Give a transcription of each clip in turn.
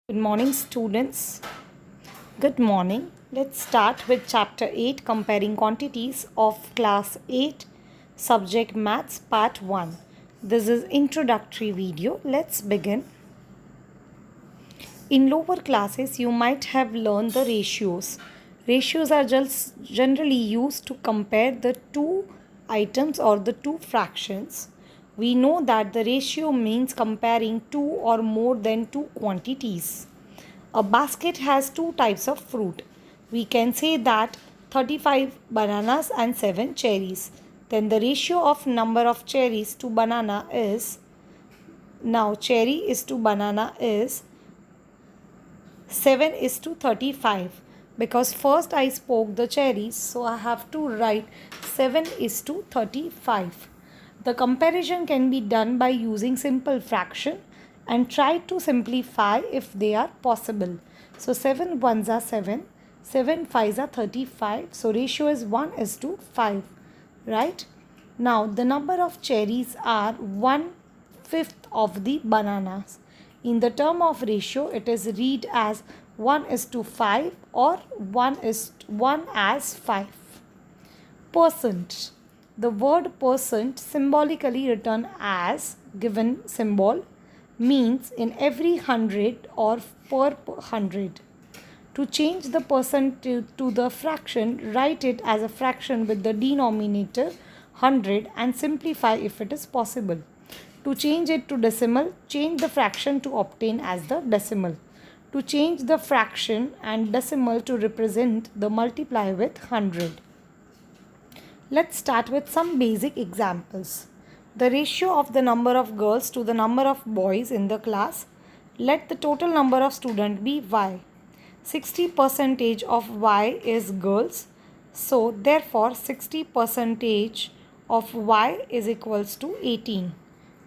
Good morning, students. Good morning. Let's start with chapter 8, comparing quantities of class 8, subject maths, part 1. This is introductory video. Let's begin. In lower classes, you might have learned the ratios. Ratios are just generally used to compare the two items or the two fractions. We know that the ratio means comparing two or more than two quantities. A basket has two types of fruit. We can say that 35 bananas and 7 cherries. Then the ratio of number of cherries to banana is, now cherry is to banana is 7 is to 35, because first I spoke the cherries, so I have to write 7 is to 35. The comparison can be done by using simple fraction and try to simplify if they are possible. So 7 ones are 7, 7 fives are 35, so ratio is 1 is to 5, right? Now the number of cherries are 1/5 of the bananas. In the term of ratio, it is read as 1 is to 5 or 1 as 5. Percent. The word percent, symbolically written as given symbol, means in every 100 or per 100. To change the percent to the fraction, write it as a fraction with the denominator 100 and simplify if it is possible. To change it to decimal, change the fraction to obtain as the decimal. To change the fraction and decimal to represent the multiply with 100. Let's start with some basic examples. The ratio of the number of girls to the number of boys in the class. Let the total number of students be y. 60% of y is girls. So therefore 60% of y is equals to 18.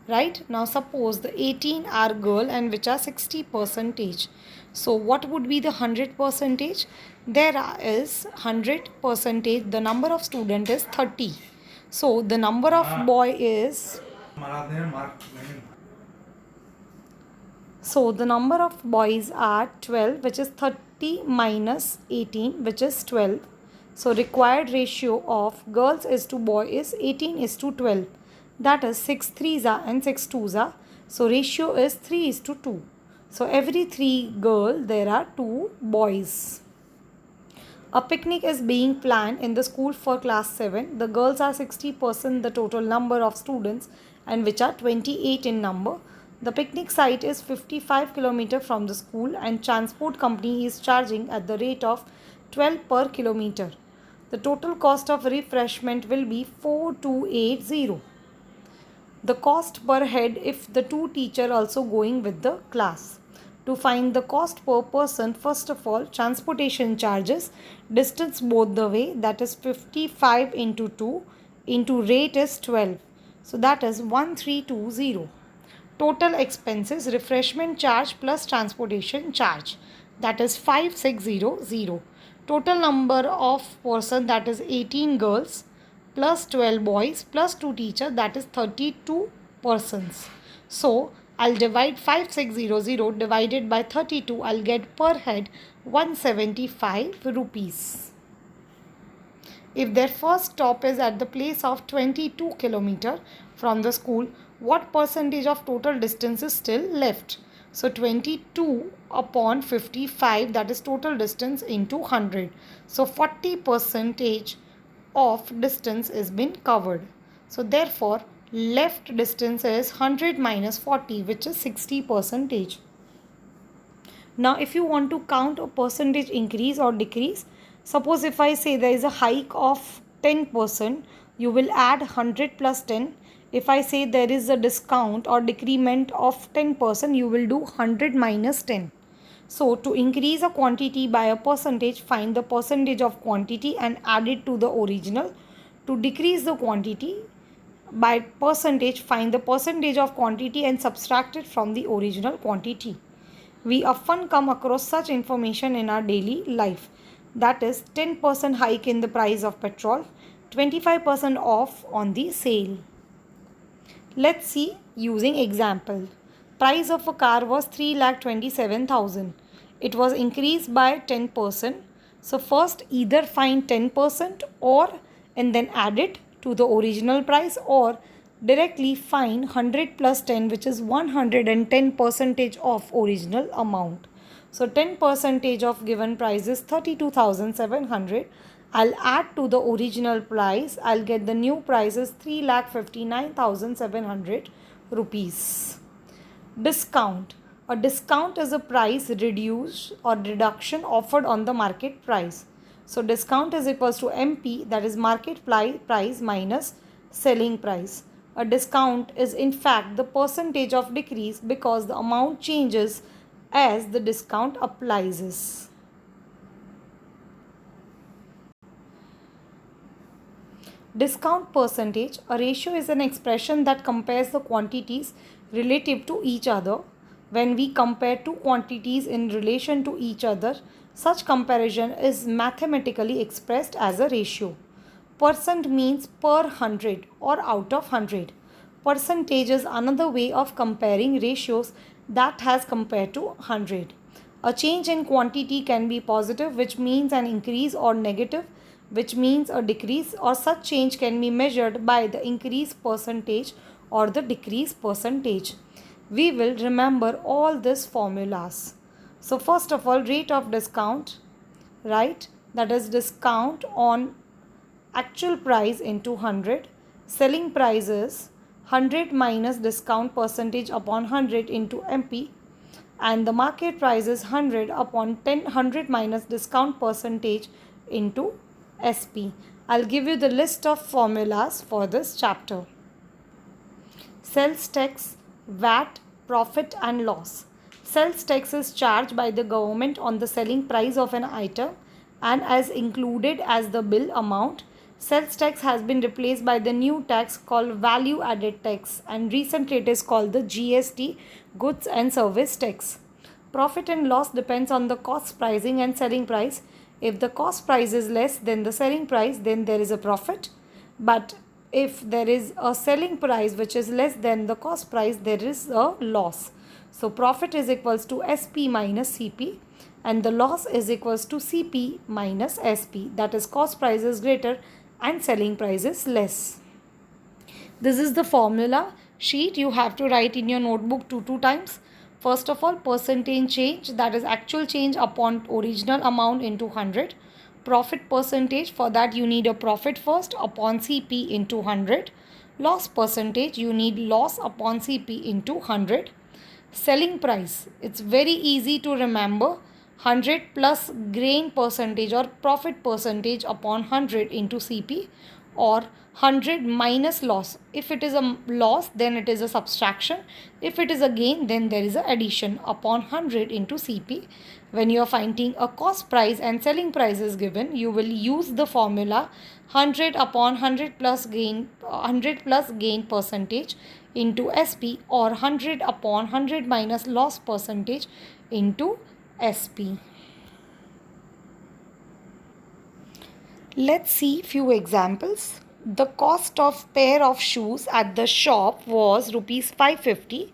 Right? Now suppose the 18 are girl and which are 60%. So what would be the 100%? There is 100%. The number of student is 30. So the number of boy is, so the number of boys are 12, which is 30 minus 18, which is 12. So required ratio of girls is to boy is 18 is to 12. That is 6 threes are and 6 twos are. So ratio is 3 is to 2. So every 3 girl there are 2 boys. A picnic is being planned in the school for class 7. The girls are 60% the total number of students and which are 28 in number. The picnic site is 55 km from the school and transport company is charging at the rate of 12 per kilometer. The total cost of refreshment will be 4280. The cost per head if the two teacher also going with the class. To find the cost per person, first of all, transportation charges, distance both the way, that is 55 into 2 into rate is 12. So that is 1320. Total expenses, refreshment charge plus transportation charge, that is 5600. Total number of person, that is 18 girls plus 12 boys plus 2 teachers, that is 32 persons. So I'll divide 5600 divided by 32. I'll get per head 175 rupees. If their first stop is at the place of 22 km from the school, what percentage of total distance is still left? So 22 upon 55, that is total distance into 100. So 40% of distance is been covered. So therefore left distance is 100 minus 40, which is 60%. Now if you want to count a percentage increase or decrease, suppose if I say there is a hike of 10%, you will add 100 plus 10. If I say there is a discount or decrement of 10%, you will do 100 minus 10. So to increase a quantity by a percentage, find the percentage of quantity and add it to the original. To decrease the quantity by percentage, find the percentage of quantity and subtract it from the original quantity. We often come across such information in our daily life. That is 10% hike in the price of petrol, 25% off on the sale. Let's see using example. Price of a car was 3,27,000. It was increased by 10%. So first either find 10% or and then add it to the original price, or directly find 100 plus 10, which is 110 percentage of original amount. So 10 percentage of given price is 32,700. I'll add to the original price. I'll get the new price is 3,59,700 rupees. Discount. A discount is a price reduced or reduction offered on the market price. So discount is equals to MP, that is market price minus selling price. A discount is in fact the percentage of decrease because the amount changes as the discount applies. Discount percentage. A ratio is an expression that compares the quantities relative to each other. When we compare two quantities in relation to each other, such comparison is mathematically expressed as a ratio. Percent means per 100 or out of 100. Percentage is another way of comparing ratios that has compared to 100. A change in quantity can be positive, which means an increase, or negative, which means a decrease, or such change can be measured by the increase percentage or the decrease percentage. We will remember all these formulas. So first of all, rate of discount, right? That is discount on actual price into 100. Selling price is 100 minus discount percentage upon 100 into MP. And the market price is 100 upon 100 minus discount percentage into SP. I'll give you the list of formulas for this chapter. Sales tax, VAT, profit and loss. Sales tax is charged by the government on the selling price of an item and as included as the bill amount. Sales tax has been replaced by the new tax called value added tax, and recently it is called the GST, goods and service tax. Profit and loss depends on the cost pricing and selling price. If the cost price is less than the selling price, then there is a profit. But if there is a selling price which is less than the cost price, there is a loss. So profit is equals to SP minus CP, and the loss is equals to CP minus SP. That is, cost price is greater and selling price is less. This is the formula sheet. You have to write in your notebook two times. First of all, percentage change, that is actual change upon original amount into 100. Profit percentage, for that you need a profit first upon CP into 100. Loss percentage, you need loss upon CP into 100. Selling price, it's very easy to remember. 100 plus gain percentage or profit percentage upon 100 into CP, or 100 minus loss. If it is a loss, then it is a subtraction. If it is a gain, then there is a addition upon 100 into CP. When you are finding a cost price and selling price is given, you will use the formula 100 upon 100 plus gain percentage into SP, or 100 upon 100 minus loss percentage into SP. Let's see few examples. The cost of pair of shoes at the shop was rupees 550.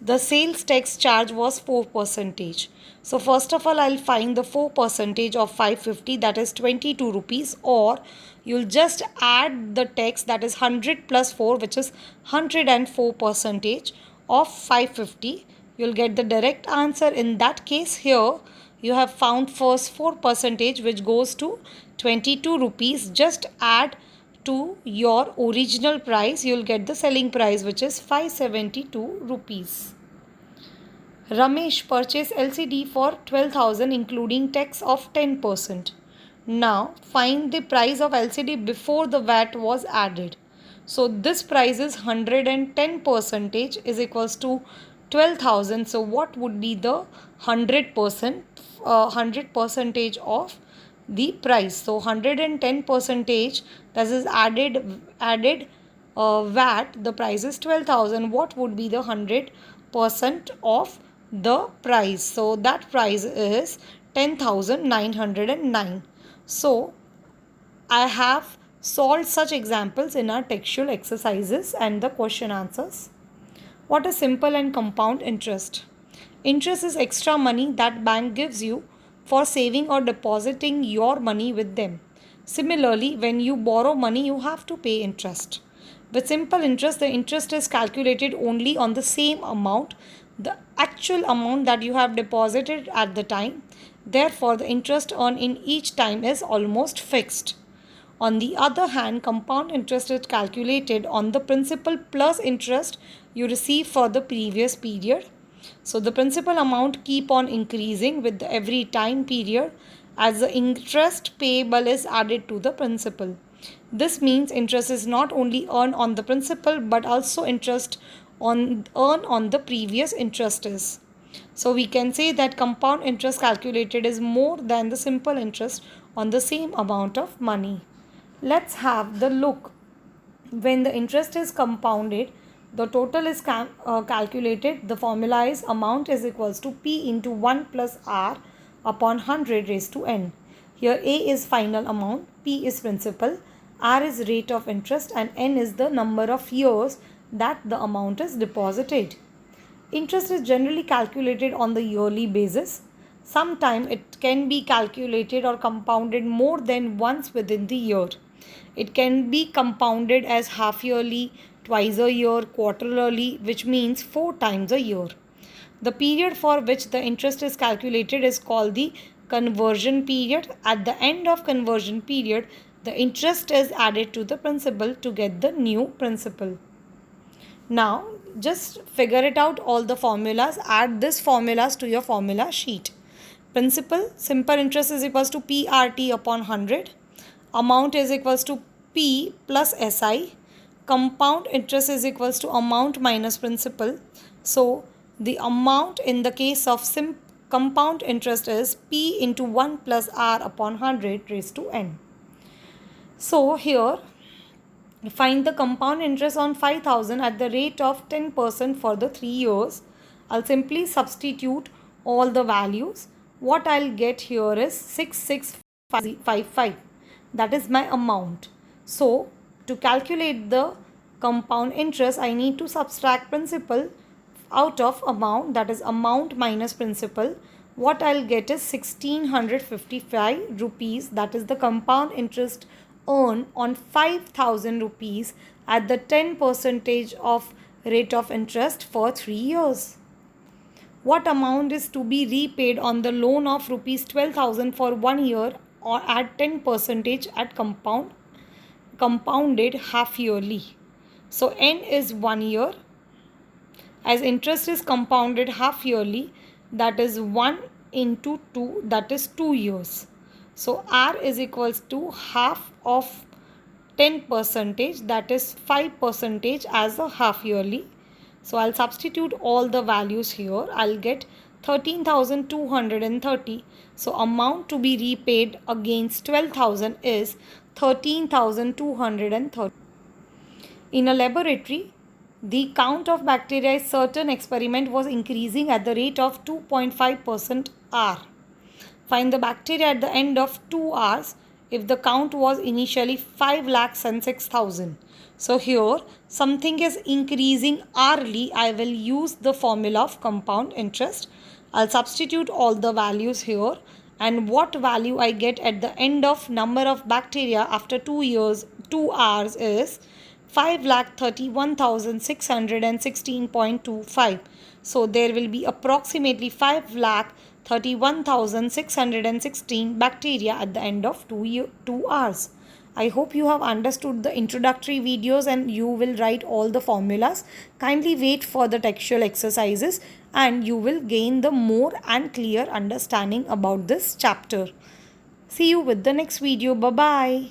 The sales tax charge was 4%. So first of all, I'll find the 4% of 550, that is 22 rupees, or you'll just add the tax, that is 100 plus 4, which is 104% of 550. You'll get the direct answer. In that case, here you have found first 4%, which goes to 22 rupees. Just add to your original price, you'll get the selling price, which is 572 rupees. Ramesh purchased LCD for 12,000 including tax of 10%. Now find the price of LCD before the VAT was added. So this price is 110% is equals to 12,000. So what would be the 100% of the price? So 110%, that is added VAT, the price is 12,000. What would be the 100% of the price? So that price is 10,909. So I have solved such examples in our textual exercises and the question answers. What is simple and compound interest? Interest is extra money that bank gives you for saving or depositing your money with them. Similarly, when you borrow money, you have to pay interest. With simple interest, the interest is calculated only on the same amount, the actual amount that you have deposited at the time. Therefore, the interest earned in each time is almost fixed. On the other hand, compound interest is calculated on the principal plus interest you receive for the previous period. So the principal amount keep on increasing with every time period as the interest payable is added to the principal. This means interest is not only earned on the principal but also interest on earned on the previous interest is. So we can say that compound interest calculated is more than the simple interest on the same amount of money. Let's have the look. When the interest is compounded, the total is calculated. The formula is amount is equals to P into 1 plus R upon 100 raised to N. Here A is final amount, P is principal, R is rate of interest and N is the number of years that the amount is deposited. Interest is generally calculated on the yearly basis. Sometimes it can be calculated or compounded more than once within the year. It can be compounded as half yearly, twice a year, quarterly, which means 4 times a year. The period for which the interest is calculated is called the conversion period. At the end of conversion period, the interest is added to the principal to get the new principal. Now, just figure it out all the formulas. Add these formulas to your formula sheet. Principal, simple interest is equals to PRT upon 100. Amount is equals to P plus SI. Compound interest is equals to amount minus principal. So, the amount in the case of compound interest is P into 1 plus R upon 100 raised to N. So, here find the compound interest on 5,000 at the rate of 10% for the 3 years. I'll simply substitute all the values. What I'll get here is 6655. That is my amount. So, to calculate the compound interest, I need to subtract principal out of amount, that is amount minus principal. What I'll get is 1655 rupees, that is the compound interest earned on 5,000 rupees at the 10% of rate of interest for 3 years. What amount is to be repaid on the loan of rupees 12,000 for 1 year or at 10% at compounded half yearly? So N is 1 year. As interest is compounded half yearly, that is 1 into 2, that is 2 years. So R is equals to half of 10%, that is 5% as a half yearly. So I'll substitute all the values here. I'll get 13,230. So amount to be repaid against 12,000 is 13,230. In a laboratory, the count of bacteria in certain experiment was increasing at the rate of 2.5% R. Find the bacteria at the end of 2 hours if the count was initially 5,06,000. So here something is increasing hourly. I will use the formula of compound interest. I'll substitute all the values here, and what value I get at the end of number of bacteria after 2 hours is 5,31,616.25. So there will be approximately 5,31,616 bacteria at the end of 2 hours. I hope you have understood the introductory videos and you will write all the formulas. Kindly wait for the textual exercises and you will gain the more and clear understanding about this chapter. See you with the next video. Bye-bye.